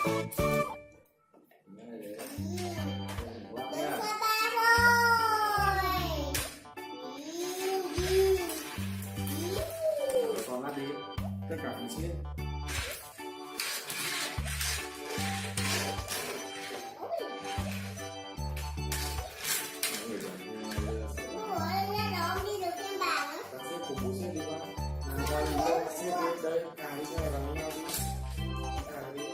Còn lát đi tất cả cùng xếp. Đây, cài đi theo vào nhau đi. Cài đi.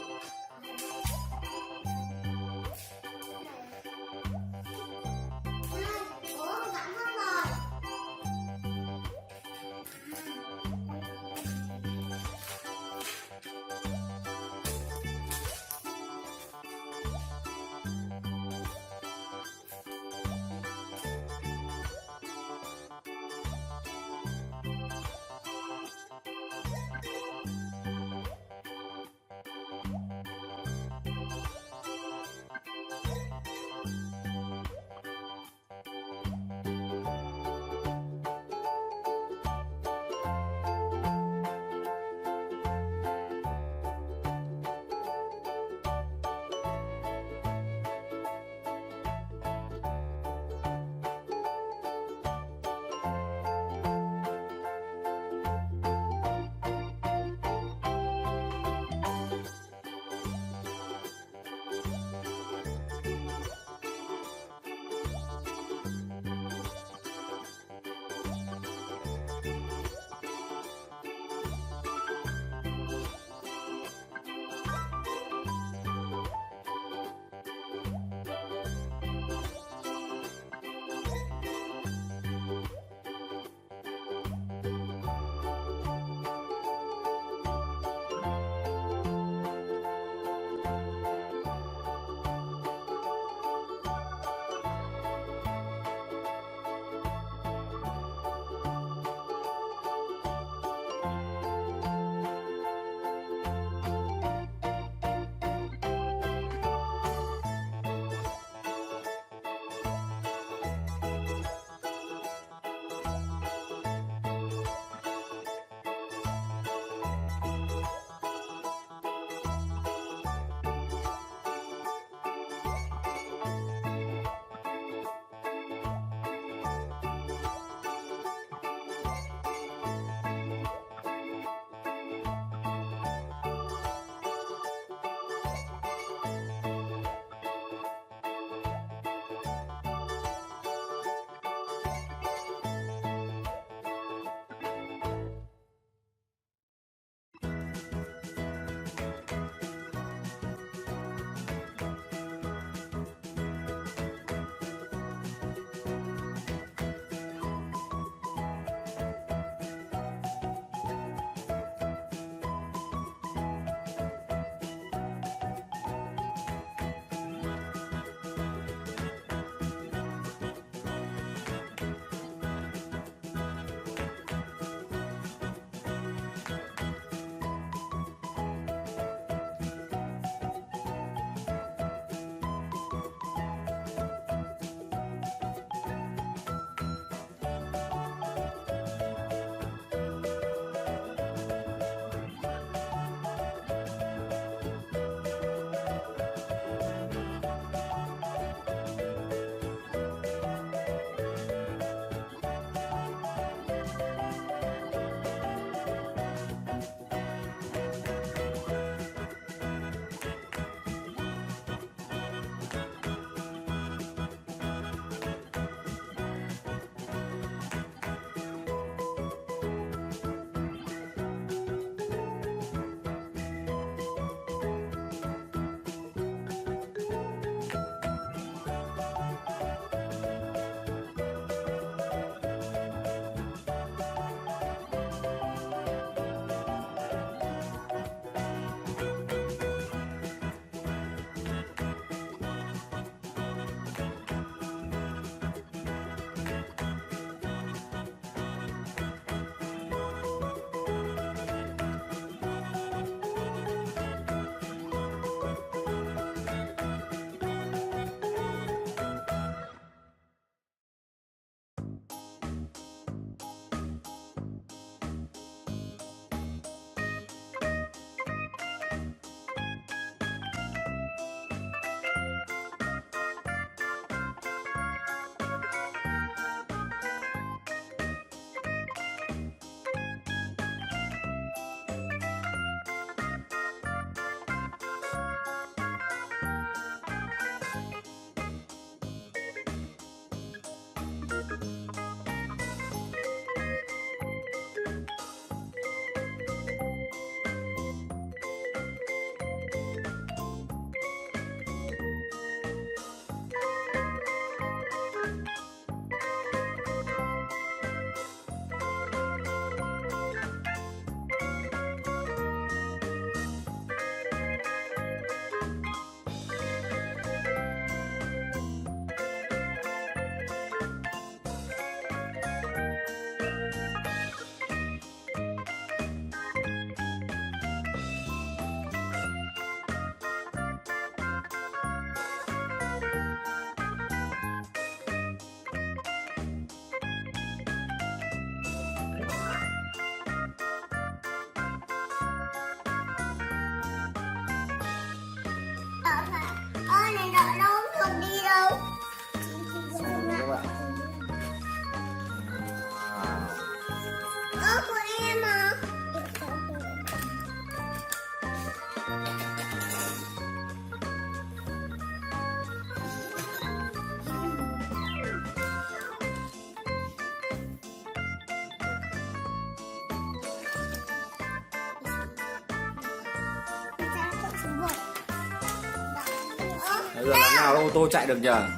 giờ làm nào ô tô chạy được nhờ?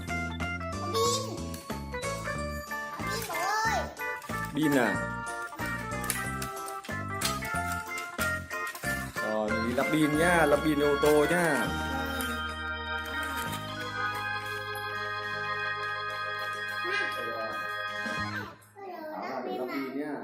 Pin à? Rồi mình đi lắp pin nhá, lắp pin ô tô nhá. Lắp pin nhá.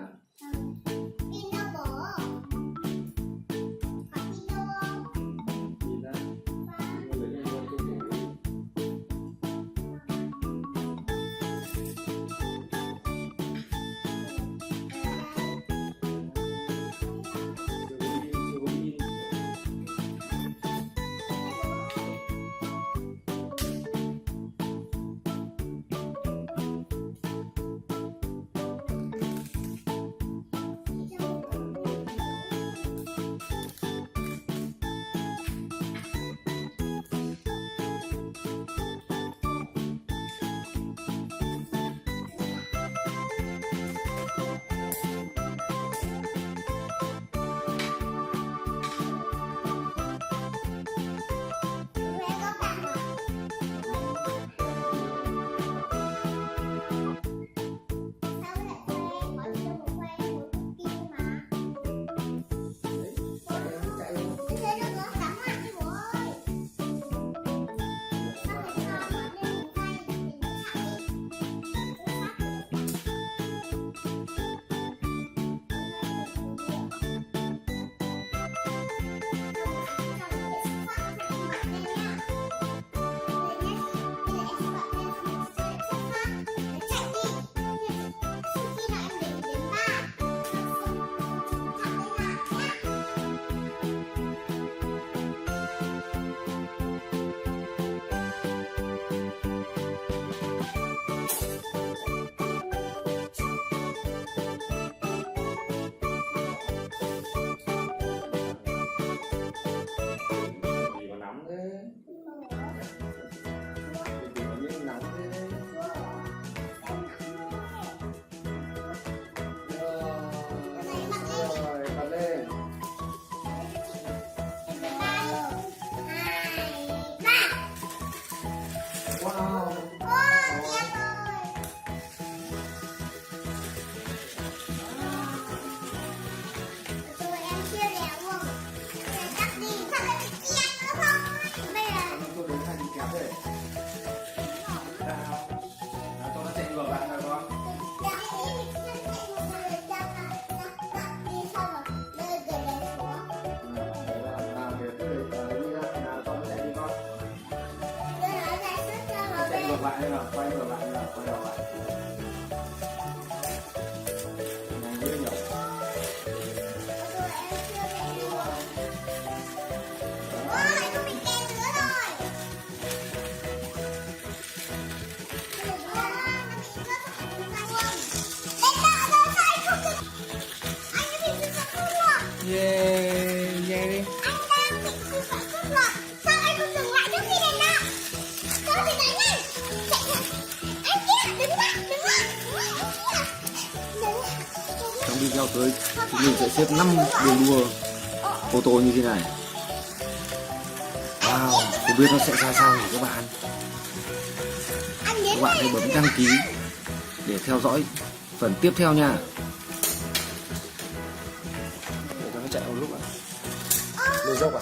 Ngược lại đây nào, quay ngược lại nào, quay ngược lại. Này ghê nhỉ. Ôi, con bị kẹt nữa rồi. Yeah, nhanh đi. Anh đang bị sự phạt pháp luật. Sao anh không dừng lại trước khi đèn đỏ? Sao thì đánh nhanh. Chạy nhanh. Anh kia, đứng lại, đứng lại. Trong video tới chúng mình sẽ xếp 5 đường đua ô tô như thế này. Wow, không biết nó sẽ ra sao nhỉ các bạn. Các bạn hãy bấm đăng ký để theo dõi phần tiếp theo nha. Để cho nó chạy một lúc ạ. Lên dốc à?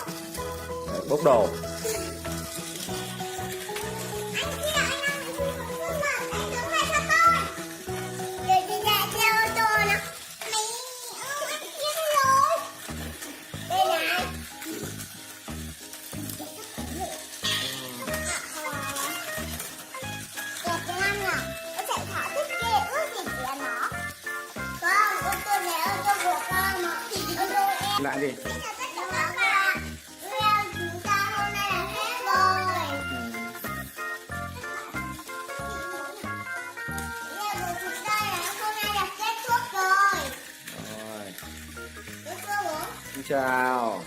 Đấy, bốc đầu. Lại đi. Chào.